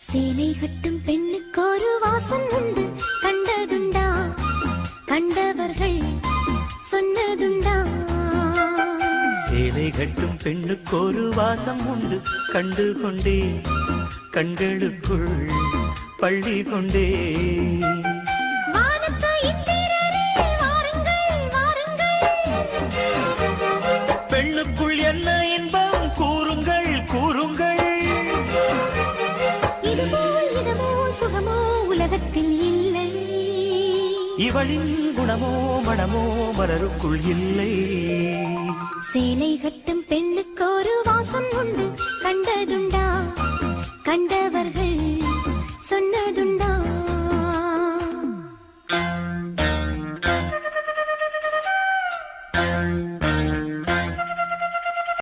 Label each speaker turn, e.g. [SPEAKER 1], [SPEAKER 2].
[SPEAKER 1] சேலை கட்டும் பெண்ணுக்கு ஒரு வாசம் உண்டு, கண்டதுண்டா? கண்டவர்கள் சொன்னதுண்டா?
[SPEAKER 2] சேலை கட்டும் பெண்ணுக்கு ஒரு வாசம் உண்டு, கண்டு கொண்டே கண்களுக்குள் பள்ளி கொண்டே. பெண்ணுக்குள் என்ன இன்பம் கூறுங்கள் கூறுங்கள்.
[SPEAKER 1] இதுவோ சுகமோ உலகத்தில் இல்லை,
[SPEAKER 2] இவளின் குணமோ மனமோ மலருக்குள் இல்லை.
[SPEAKER 1] சேலை கட்டும்